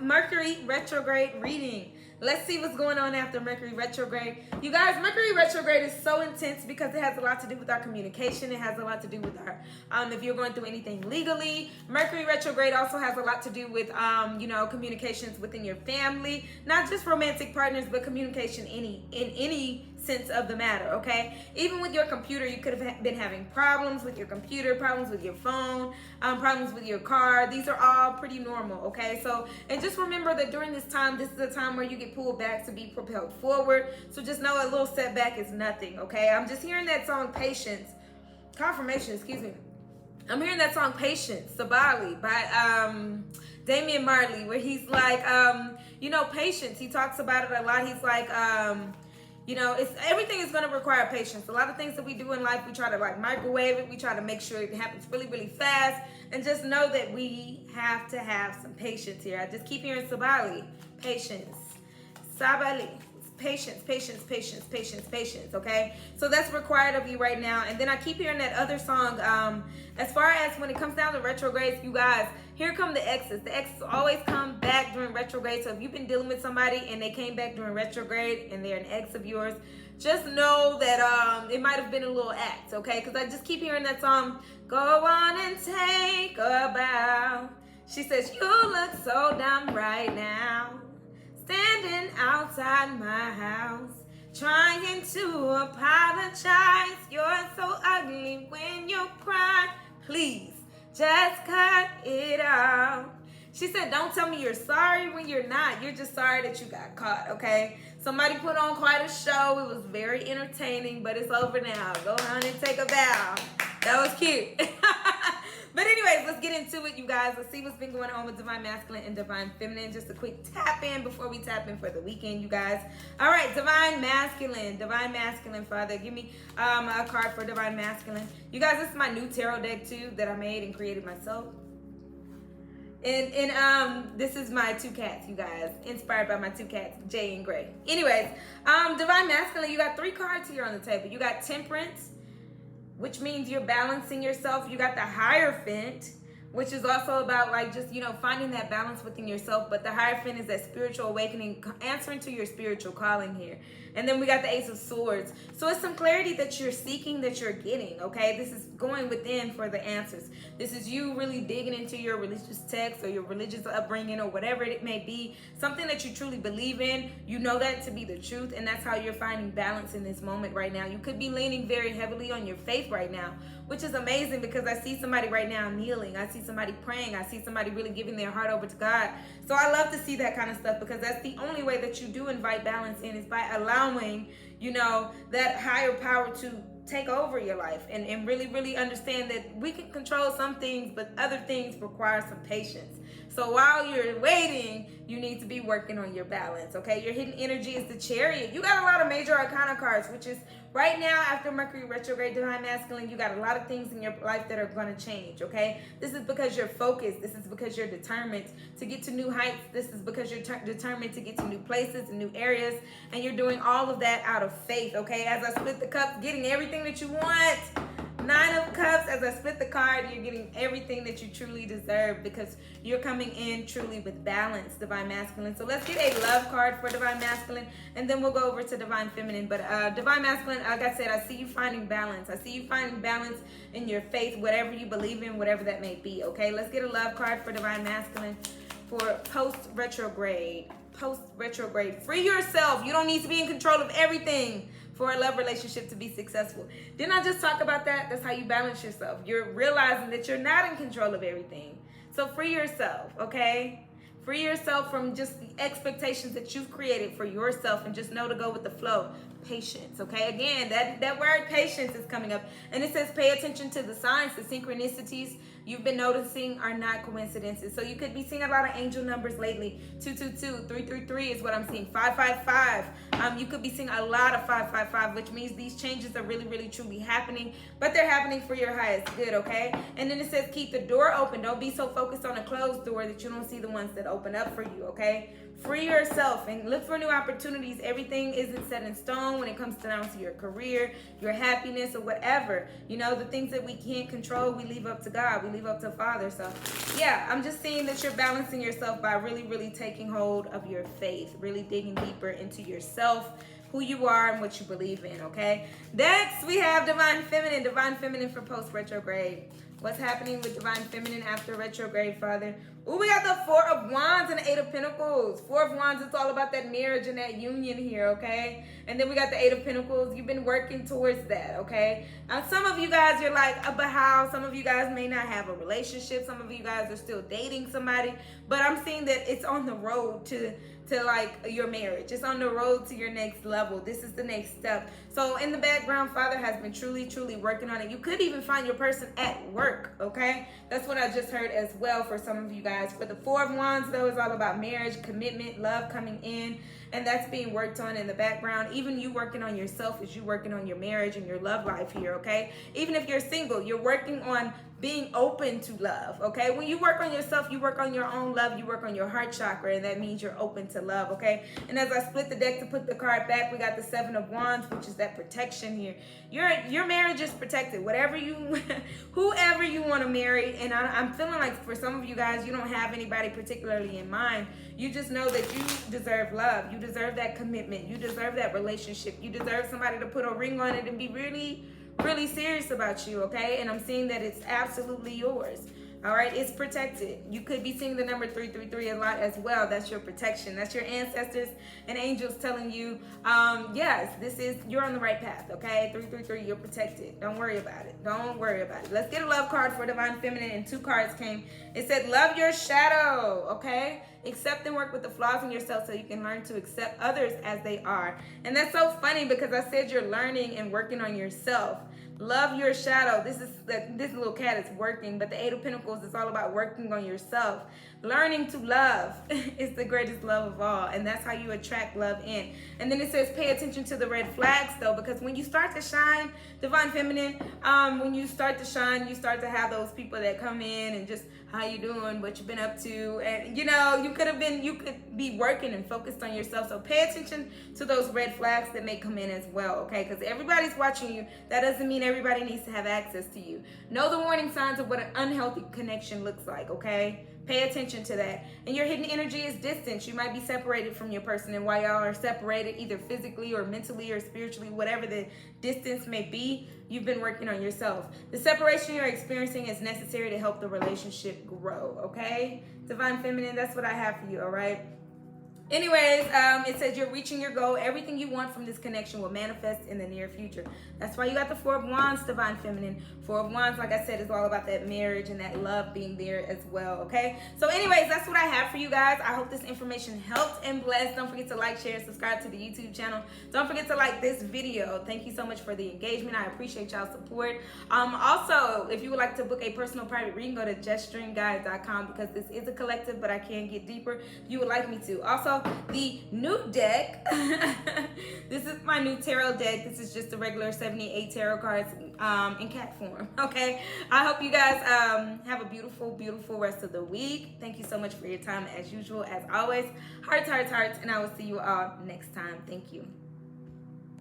Mercury retrograde reading. Let's see what's going on after Mercury retrograde. You guys, Mercury retrograde is so intense because it has a lot to do with our communication. It has a lot to do with our, if you're going through anything legally. Mercury retrograde also has a lot to do with, communications within your family. Not just romantic partners, but communication in any sense of the matter, okay? Even with your computer, you could have been having problems with your computer, problems with your phone, problems with your car. These are all pretty normal, okay? So, and just remember that during this time, this is a time where you get pulled back to be propelled forward. So just know a little setback is nothing, okay? I'm just hearing that song, Patience. Confirmation, excuse me. I'm hearing that song, Patience, Sabali, by Damian Marley, where he's like, patience. He talks about it a lot. He's like, everything is going to require patience. A lot of things that we do in life, we try to like microwave it. We try to make sure it happens really, really fast. And just know that we have to have some patience here. I just keep hearing Sabali, patience, Sabali. Patience, patience, patience, patience, patience, okay? So that's required of you right now. And then I keep hearing that other song. As far as when it comes down to retrogrades, you guys, here come the exes. The exes always come back during retrograde. So if you've been dealing with somebody and they came back during retrograde and they're an ex of yours, just know that it might have been a little act, okay? Because I just keep hearing that song, go on and take a bow. She says, you look so dumb right now. Standing outside my house, trying to apologize. You're so ugly when you cry. Please, just cut it out. She said, don't tell me you're sorry when you're not. You're just sorry that you got caught, okay? Somebody put on quite a show. It was very entertaining, but it's over now. Go on and take a bow. That was cute. But anyways, let's get into it, you guys. Let's see what's been going on with Divine Masculine and Divine Feminine. Just a quick tap in before we tap in for the weekend, you guys. All right, Divine Masculine, Father. Give me a card for Divine Masculine. You guys, this is my new tarot deck, too, that I made and created myself. And this is my two cats, you guys. Inspired by my two cats, Jay and Gray. Anyways, Divine Masculine, you got 3 cards here on the table. You got Temperance, which means you're balancing yourself. You got the Hierophant, which is also about like just, finding that balance within yourself. But the Hierophant is that spiritual awakening, answering to your spiritual calling here. And then we got the Ace of Swords. So it's some clarity that you're seeking, that you're getting, okay? This is going within for the answers. This is you really digging into your religious text or your religious upbringing or whatever it may be. Something that you truly believe in. You know that to be the truth. And that's how you're finding balance in this moment right now. You could be leaning very heavily on your faith right now, which is amazing because I see somebody right now kneeling. I see somebody praying. I see somebody really giving their heart over to God. So I love to see that kind of stuff because that's the only way that you do invite balance in is by allowing, that higher power to take over your life and really, really understand that we can control some things, but other things require some patience. So while you're waiting, you need to be working on your balance, okay? Your hidden energy is the Chariot. You got a lot of major arcana cards, which is right now after Mercury retrograde, Divine Masculine, you got a lot of things in your life that are going to change, okay? This is because you're focused. This is because you're determined to get to new heights. This is because you're determined to get to new places and new areas, and you're doing all of that out of faith, okay? As I split the cups, getting everything that you want. 9 of Cups, as I split the card, you're getting everything that you truly deserve because you're coming in truly with balance, Divine Masculine. So let's get a love card for Divine Masculine, and then we'll go over to Divine Feminine. But Divine Masculine, like I said, I see you finding balance. I see you finding balance in your faith, whatever you believe in, whatever that may be, okay? Let's get a love card for Divine Masculine for post-retrograde. Post-retrograde. Free yourself. You don't need to be in control of everything for a love relationship to be successful. Didn't I just talk about that? That's how you balance yourself. You're realizing that you're not in control of everything. So free yourself, okay? Free yourself from just the expectations that you've created for yourself and just know to go with the flow. Patience, okay? Again, that word patience is coming up. And it says pay attention to the signs, the synchronicities you've been noticing are not coincidences. So you could be seeing a lot of angel numbers lately. 222, 333 is what I'm seeing. 555. You could be seeing a lot of 555, which means these changes are really, really, truly happening. But they're happening for your highest good, okay? And then it says keep the door open. Don't be so focused on a closed door that you don't see the ones that open up for you, okay? Free yourself and look for new opportunities. Everything isn't set in stone when it comes down to your career, your happiness, or whatever. The things that we can't control, we leave up to God. We leave up to Father. So yeah, I'm just seeing that you're balancing yourself by really, really taking hold of your faith, really digging deeper into yourself, who you are and what you believe in, okay? Next, we have Divine Feminine. Divine Feminine for post-retrograde. What's happening with Divine Feminine after retrograde, Father? Ooh, we got the Four of Wands and the Eight of Pentacles. Four of Wands, it's all about that marriage and that union here, okay? And then we got the Eight of Pentacles. You've been working towards that, okay? Now, some of you guys, you're like, but how? Some of you guys may not have a relationship. Some of you guys are still dating somebody. But I'm seeing that it's on the road to like your marriage. It's on the road to your next level. This is the next step. So in the background, Father has been truly, truly working on it. You could even find your person at work, okay? That's what I just heard as well for some of you guys. For the Four of Wands, though, it's all about marriage, commitment, love coming in, and that's being worked on in the background. Even you working on yourself as you working on your marriage and your love life here, okay? Even if you're single, you're working on being open to love, okay? When you work on yourself, you work on your own love, you work on your heart chakra, and that means you're open to love, okay? And as I split the deck to put the card back, we got the Seven of Wands, which is that protection here. Your marriage is protected. Whatever you, whoever you want to marry, and I'm feeling like for some of you guys, you don't have anybody particularly in mind. You just know that you deserve love. You deserve that commitment. You deserve that relationship. You deserve somebody to put a ring on it and be really serious about you, okay? And I'm seeing that it's absolutely yours. All right, it's protected. You could be seeing the number 333 a lot as well. That's your protection. That's your ancestors and angels telling you, yes, you're on the right path, okay? 333, you're protected. Don't worry about it. Don't worry about it. Let's get a love card for Divine Feminine, and 2 cards came. It said, love your shadow, okay? Accept and work with the flaws in yourself so you can learn to accept others as they are. And that's so funny because I said you're learning and working on yourself. Love your shadow. This little cat is working, but the Eight of Pentacles is all about working on yourself. Learning to love is the greatest love of all, and that's how you attract love in. And then it says pay attention to the red flags, though, because when you start to shine, Divine Feminine, when you start to shine, you start to have those people that come in and just, how you doing, what you been up to, and you could be working and focused on yourself. So pay attention to those red flags that may come in as well, okay? Because everybody's watching you. That doesn't mean everybody needs to have access to you. Know the warning signs of what an unhealthy connection looks like, okay? Pay attention to that. And your hidden energy is distance. You might be separated from your person, and while y'all are separated, either physically or mentally or spiritually, whatever the distance may be, you've been working on yourself. The separation you're experiencing is necessary to help the relationship grow, okay? Divine Feminine, that's what I have for you, all right? Anyways, it says you're reaching your goal. Everything you want from this connection will manifest in the near future. That's why you got the Four of Wands, Divine Feminine. Four of Wands, like I said, is all about that marriage and that love being there as well, okay? So anyways, that's what I have for you guys. I hope this information helped and blessed. Don't forget to like, share, and subscribe to the YouTube channel. Don't forget to like this video. Thank you so much for the engagement. I appreciate y'all's support. Also, if you would like to book a personal private reading, go to JessDreamGuide.com because this is a collective, but I can get deeper if you would like me to. Also, the new deck, this is my new tarot deck. This is just a regular 78 tarot cards in cat form, okay? I hope you guys have a beautiful, beautiful rest of the week. Thank you so much for your time as usual, as always. Hearts, hearts, hearts, and I will see you all next time. Thank you.